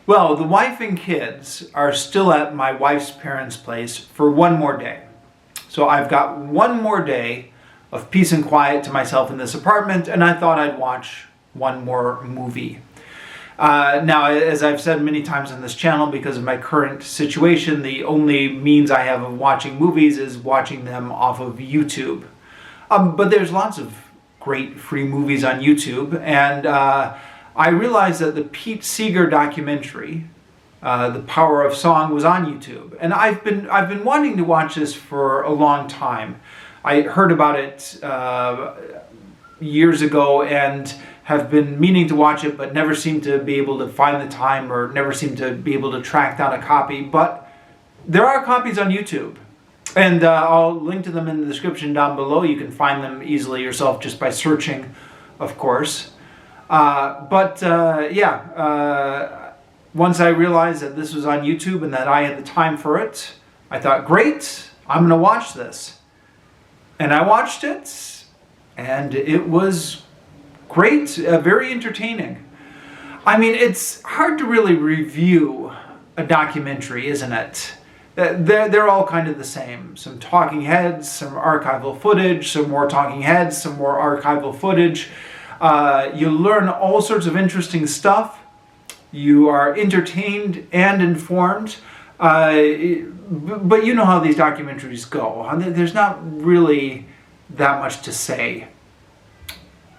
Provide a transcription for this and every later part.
Well, the wife and kids are still at my wife's parents' place for one more day. So I've got one more day of peace and quiet to myself in this apartment, and I thought I'd watch one more movie. Now, as I've said many times on this channel, because of my current situation, the only means I have of watching movies is watching them off of YouTube. But there's lots of great free movies on YouTube, and I realized that the Pete Seeger documentary, The Power of Song, was on YouTube, and I've been wanting to watch this for a long time. I heard about it years ago and have been meaning to watch it, but never seemed to be able to find the time or never seemed to be able to track down a copy. But there are copies on YouTube, and I'll link to them in the description down below. You can find them easily yourself just by searching, of course. Once I realized that this was on YouTube and that I had the time for it, I thought, great, I'm going to watch this. And I watched it, and it was great, very entertaining. I mean, it's hard to really review a documentary, isn't it? They're all kind of the same. Some talking heads, some archival footage, some more talking heads, some more archival footage. You learn all sorts of interesting stuff. You are entertained and informed. But you know how these documentaries go. There's not really that much to say.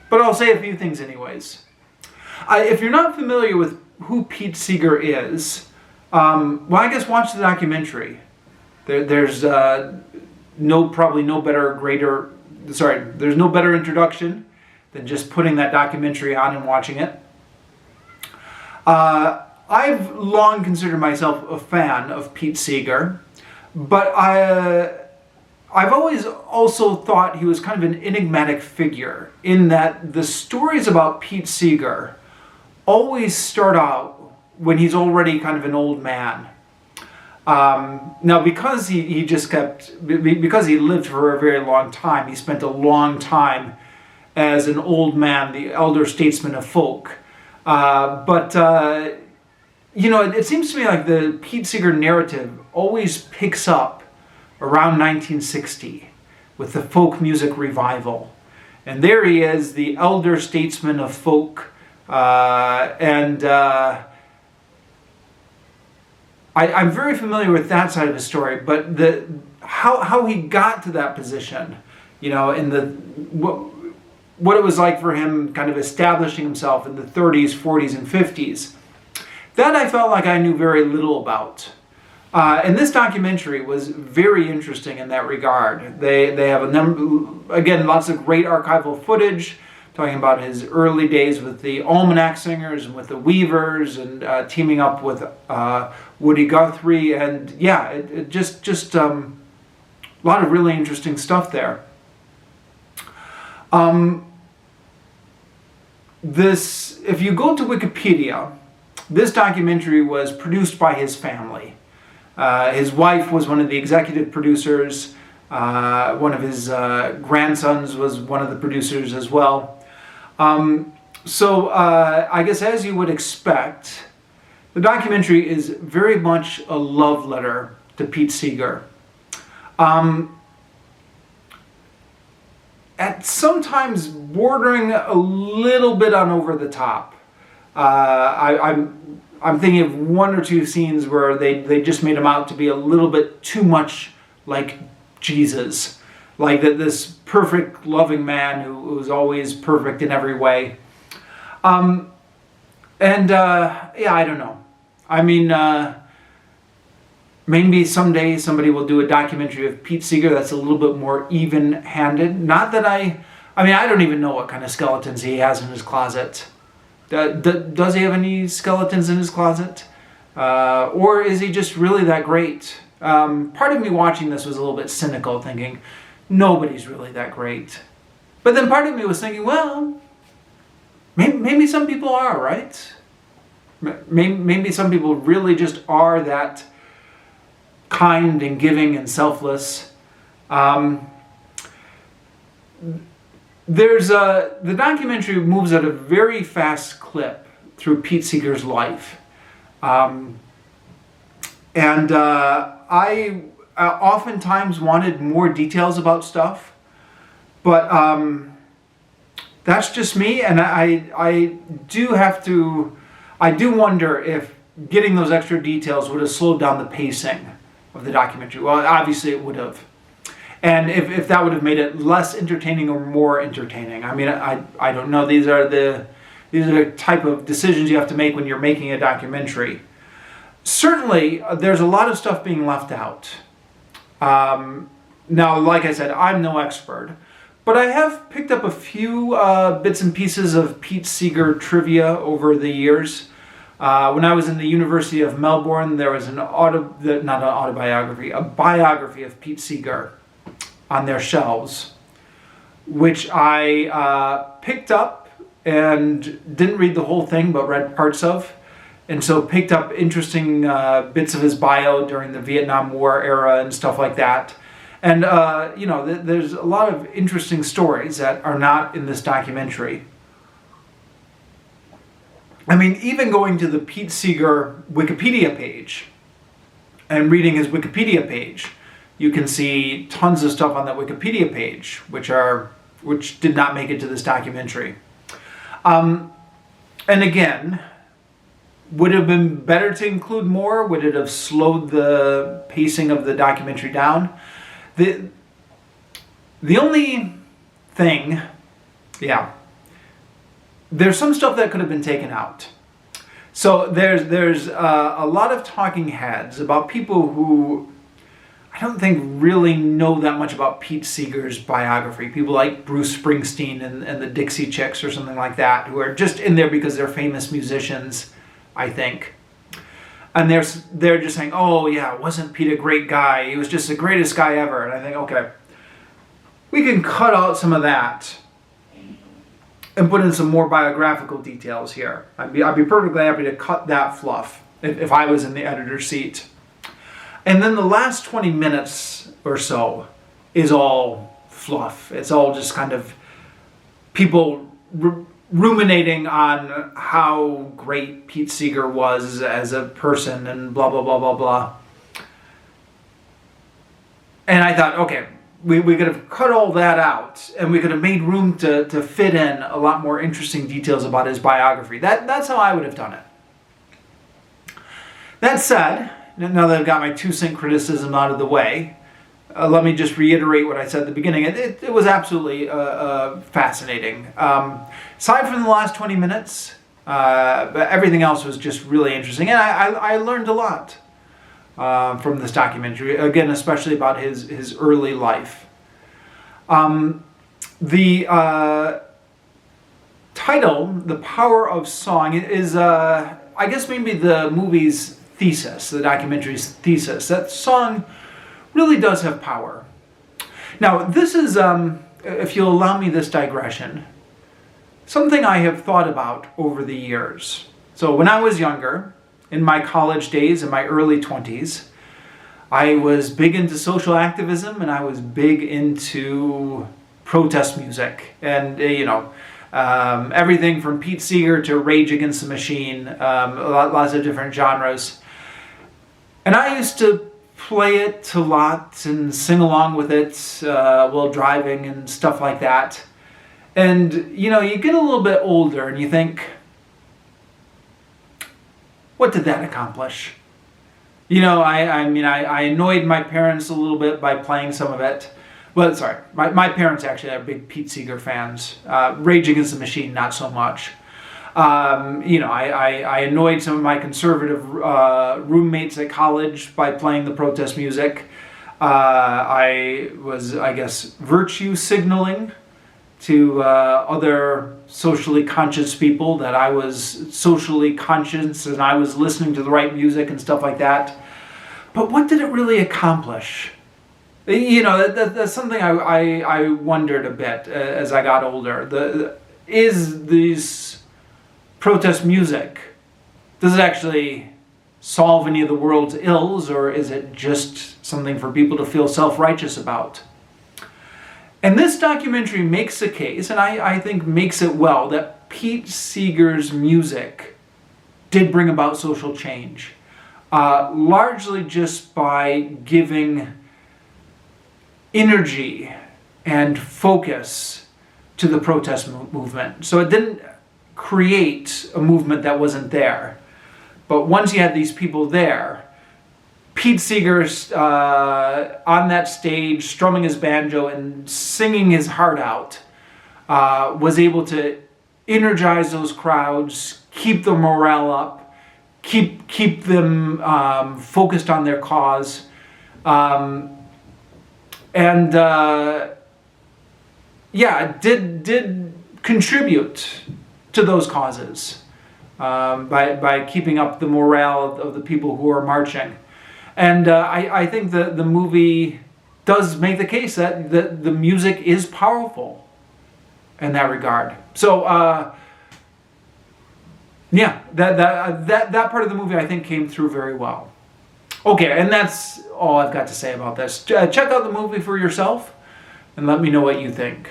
But I'll say a few things anyways. If you're not familiar with who Pete Seeger is, well, I guess watch the documentary. There's no better introduction than just putting that documentary on and watching it. I've long considered myself a fan of Pete Seeger, but I've always also thought he was kind of an enigmatic figure, in that the stories about Pete Seeger always start out when he's already kind of an old man. Now, because he lived for a very long time, he spent a long time as an old man, the elder statesman of folk. It seems to me like the Pete Seeger narrative always picks up around 1960 with the folk music revival. And there he is, the elder statesman of folk. I'm very familiar with that side of the story, but how he got to that position, what it was like for him kind of establishing himself in the 30s, 40s, and 50s. That I felt like I knew very little about. And this documentary was very interesting in that regard. They have lots of great archival footage, talking about his early days with the Almanac Singers and with the Weavers, and teaming up with Woody Guthrie, and it just a lot of really interesting stuff there. If you go to Wikipedia, this documentary was produced by his family. His wife was one of the executive producers. One of his grandsons was one of the producers as well. I guess, as you would expect, the documentary is very much a love letter to Pete Seeger. At sometimes bordering a little bit on over the top. I'm thinking of one or two scenes where they just made him out to be a little bit too much like Jesus. Like this perfect, loving man who was always perfect in every way. I don't know. I mean, maybe someday somebody will do a documentary of Pete Seeger that's a little bit more even-handed. Not that I don't even know what kind of skeletons he has in his closet. Does he have any skeletons in his closet? Or is he just really that great? Part of me watching this was a little bit cynical, thinking, nobody's really that great. But then part of me was thinking, well, maybe some people are, right? Maybe some people really just are that kind and giving and selfless. The documentary moves at a very fast clip through Pete Seeger's life. I oftentimes wanted more details about stuff, but that's just me, and I do wonder if getting those extra details would have slowed down the pacing of the documentary. Well, obviously it would have. And if that would have made it less entertaining or more entertaining. I mean, I don't know. These are the type of decisions you have to make when you're making a documentary. Certainly, there's a lot of stuff being left out. Now, like I said, I'm no expert, but I have picked up a few bits and pieces of Pete Seeger trivia over the years. When I was in the University of Melbourne, there was a biography of Pete Seeger on their shelves, which I picked up and didn't read the whole thing, but read parts of. And so picked up interesting bits of his bio during the Vietnam War era and stuff like that. And, there's a lot of interesting stories that are not in this documentary. I mean, even going to the Pete Seeger Wikipedia page and reading his Wikipedia page, you can see tons of stuff on that Wikipedia page, which did not make it to this documentary. And again, would it have been better to include more? Would it have slowed the pacing of the documentary down? The only thing, there's some stuff that could have been taken out. So there's a lot of talking heads about people who I don't think really know that much about Pete Seeger's biography. People like Bruce Springsteen and the Dixie Chicks or something like that, who are just in there because they're famous musicians, I think. And they're just saying, oh yeah, wasn't Pete a great guy? He was just the greatest guy ever. And I think, okay, we can cut out some of that and put in some more biographical details here. I'd be perfectly happy to cut that fluff if I was in the editor's seat. And then the last 20 minutes or so is all fluff. It's all just kind of people ruminating on how great Pete Seeger was as a person and blah, blah, blah, blah, blah. And I thought, okay, we could have cut all that out and we could have made room to fit in a lot more interesting details about his biography. That's how I would have done it. That said, now that I've got my 2-cent criticism out of the way, let me just reiterate what I said at the beginning. It was absolutely fascinating. Aside from the last 20 minutes, everything else was just really interesting. And I learned a lot from this documentary, again, especially about his early life. The title, The Power of Song, is, I guess, maybe the movie's thesis, the documentary's thesis. That song really does have power. Now, this is, if you'll allow me this digression, something I have thought about over the years. So when I was younger, in my college days, in my early 20s, I was big into social activism and I was big into protest music. And, everything from Pete Seeger to Rage Against the Machine, lots of different genres. And I used to play it a lot and sing along with it while driving and stuff like that. And, you get a little bit older and you think, what did that accomplish? I annoyed my parents a little bit by playing some of it. Well, sorry, my parents actually are big Pete Seeger fans. Rage Against the Machine, not so much. I annoyed some of my conservative roommates at college by playing the protest music. I was, I guess, virtue signaling to other socially conscious people that I was socially conscious and I was listening to the right music and stuff like that. But what did it really accomplish? That's something I wondered a bit as I got older. Is these protest music, does it actually solve any of the world's ills, or is it just something for people to feel self-righteous about? And this documentary makes a case, and I think makes it well, that Pete Seeger's music did bring about social change, largely just by giving energy and focus to the protest movement. So it didn't create a movement that wasn't there. But once you had these people there, Pete Seeger on that stage, strumming his banjo and singing his heart out, was able to energize those crowds, keep the morale up, keep them focused on their cause, did contribute to those causes by keeping up the morale of the people who are marching. And I think the movie does make the case that the music is powerful in that regard. So that part of the movie I think came through very well. Okay, and that's all I've got to say about this. Check out the movie for yourself and let me know what you think.